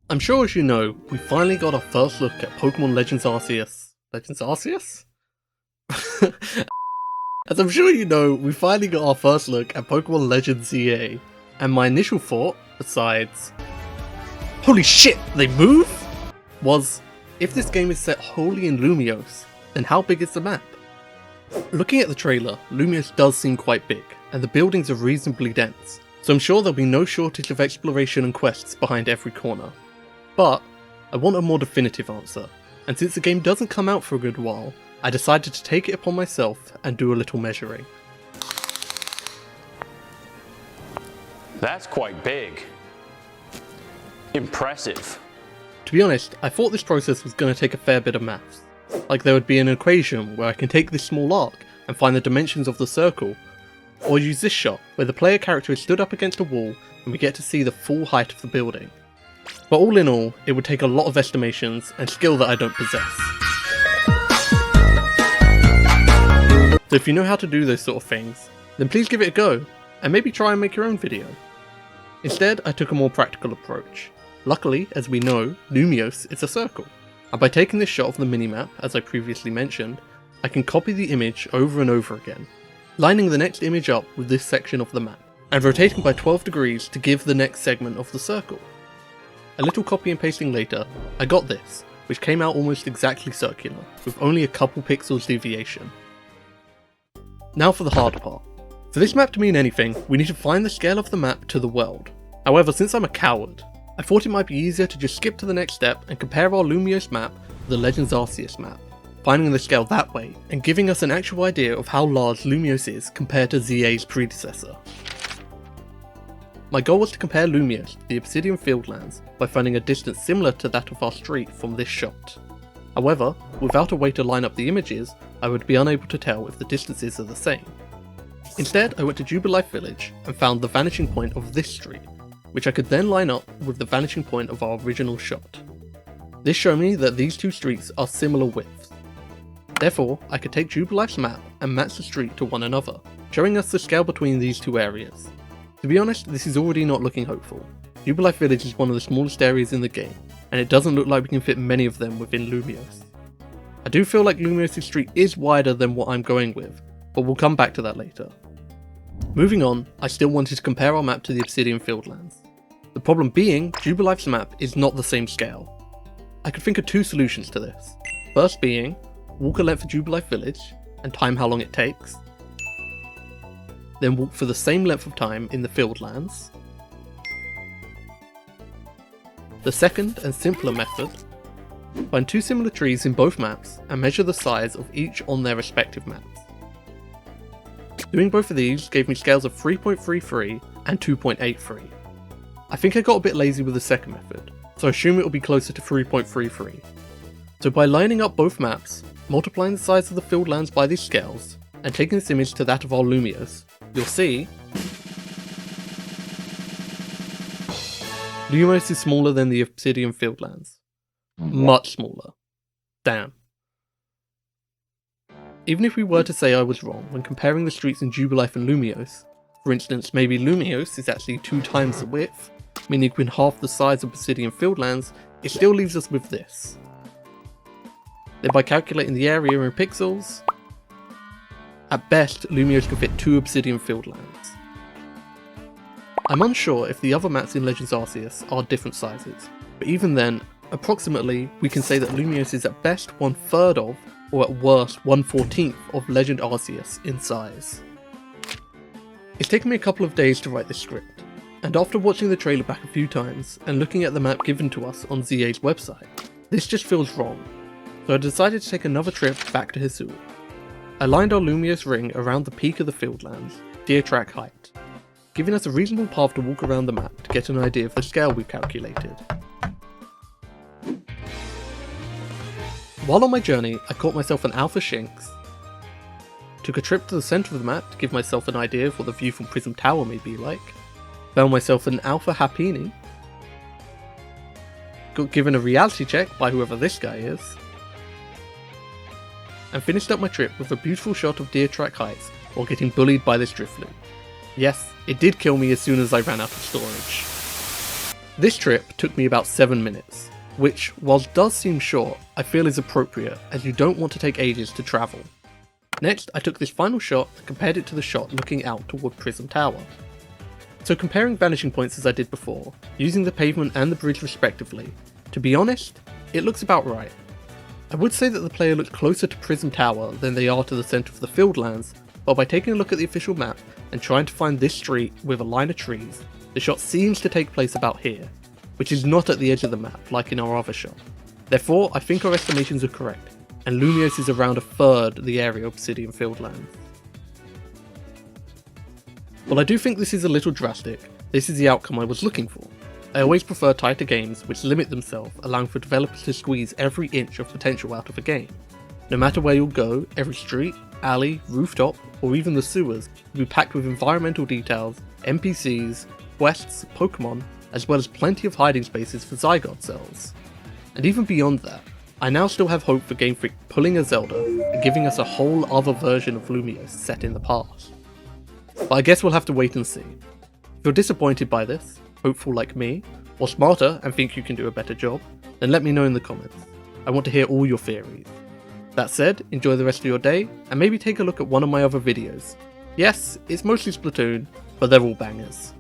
I'm sure as you know, we finally got our first look at Pokémon Legends Arceus. Legends Arceus? As I'm sure you know, we finally got our first look at Pokémon Legends ZA. And my initial thought, besides, holy shit, they move? Was, if this game is set wholly in Lumiose, then how big is the map? Looking at the trailer, Lumiose does seem quite big, and the buildings are reasonably dense, so I'm sure there'll be no shortage of exploration and quests behind every corner. But, I want a more definitive answer, and since the game doesn't come out for a good while, I decided to take it upon myself and do a little measuring. That's quite big. Impressive. To be honest, I thought this process was going to take a fair bit of maths. Like there would be an equation where I can take this small arc and find the dimensions of the circle, or use this shot where the player character is stood up against a wall and we get to see the full height of the building. But all in all, it would take a lot of estimations and skill that I don't possess. So if you know how to do those sort of things, then please give it a go, and maybe try and make your own video. Instead, I took a more practical approach. Luckily, as we know, Lumiose is a circle, and by taking this shot of the minimap, as I previously mentioned, I can copy the image over and over again, lining the next image up with this section of the map, and rotating by 12 degrees to give the next segment of the circle. A little copy and pasting later, I got this, which came out almost exactly circular, with only a couple pixels deviation. Now for the hard part. For this map to mean anything, we need to find the scale of the map to the world. However, since I'm a coward, I thought it might be easier to just skip to the next step and compare our Lumiose map with the Legends Arceus map, finding the scale that way, and giving us an actual idea of how large Lumiose is compared to ZA's predecessor. My goal was to compare Lumiose to the Obsidian Fieldlands by finding a distance similar to that of our street from this shot. However, without a way to line up the images, I would be unable to tell if the distances are the same. Instead, I went to Jubilife Village and found the vanishing point of this street, which I could then line up with the vanishing point of our original shot. This showed me that these two streets are similar widths. Therefore, I could take Jubilife's map and match the street to one another, showing us the scale between these two areas. To be honest, this is already not looking hopeful. Jubilife Village is one of the smallest areas in the game, and it doesn't look like we can fit many of them within Lumiose. I do feel like Lumiose's street is wider than what I'm going with, but we'll come back to that later. Moving on, I still wanted to compare our map to the Obsidian Fieldlands. The problem being, Jubilife's map is not the same scale. I could think of two solutions to this. First being, walk a length for Jubilife Village, and time how long it takes. Then walk for the same length of time in the Fieldlands. The second and simpler method, find two similar trees in both maps and measure the size of each on their respective maps. Doing both of these gave me scales of 3.33 and 2.83. I think I got a bit lazy with the second method, so I assume it will be closer to 3.33. So by lining up both maps, multiplying the size of the Fieldlands by these scales, and taking this image to that of our Lumiose, you'll see Lumiose is smaller than the Obsidian Fieldlands. Much smaller. Damn. Even if we were to say I was wrong when comparing the streets in Jubilife and Lumiose, for instance maybe Lumiose is actually 2 times the width, meaning when half the size of Obsidian Fieldlands, it still leaves us with this. Then by calculating the area in pixels, at best Lumiose can fit 2 Obsidian Fieldlands. I'm unsure if the other maps in Legends Arceus are different sizes, but even then, approximately we can say that Lumiose is at best 1/3 of, or at worst 1/14 of Legend Arceus in size. It's taken me a couple of days to write this script, and after watching the trailer back a few times and looking at the map given to us on ZA's website, this just feels wrong, so I decided to take another trip back to Hisui. I lined our Lumiose ring around the peak of the Fieldlands, deer track height, giving us a reasonable path to walk around the map to get an idea of the scale we've calculated. While on my journey, I caught myself an Alpha Shinx, took a trip to the centre of the map to give myself an idea of what the view from Prism Tower may be like, found myself an Alpha Happini, got given a reality check by whoever this guy is, and finished up my trip with a beautiful shot of Deer Track Heights while getting bullied by this Drifloon. Yes, it did kill me as soon as I ran out of storage. This trip took me about 7 minutes, which, whilst does seem short, I feel is appropriate as you don't want to take ages to travel. Next, I took this final shot and compared it to the shot looking out toward Prism Tower. So comparing vanishing points as I did before, using the pavement and the bridge respectively, to be honest, it looks about right. I would say that the player looks closer to Prism Tower than they are to the centre of the Fieldlands, but by taking a look at the official map and trying to find this street with a line of trees, the shot seems to take place about here, which is not at the edge of the map like in our other shot. Therefore, I think our estimations are correct, and Lumiose is around a third the area of Obsidian Fieldlands. While I do think this is a little drastic, this is the outcome I was looking for. I always prefer tighter games which limit themselves, allowing for developers to squeeze every inch of potential out of a game. No matter where you'll go, every street, alley, rooftop, or even the sewers will be packed with environmental details, NPCs, quests, Pokémon, as well as plenty of hiding spaces for Zygarde cells. And even beyond that, I now still have hope for Game Freak pulling a Zelda and giving us a whole other version of Lumiose set in the past. But I guess we'll have to wait and see. If you're disappointed by this, hopeful like me, or smarter and think you can do a better job, then let me know in the comments. I want to hear all your theories. That said, enjoy the rest of your day, and maybe take a look at one of my other videos. Yes, it's mostly Splatoon, but they're all bangers.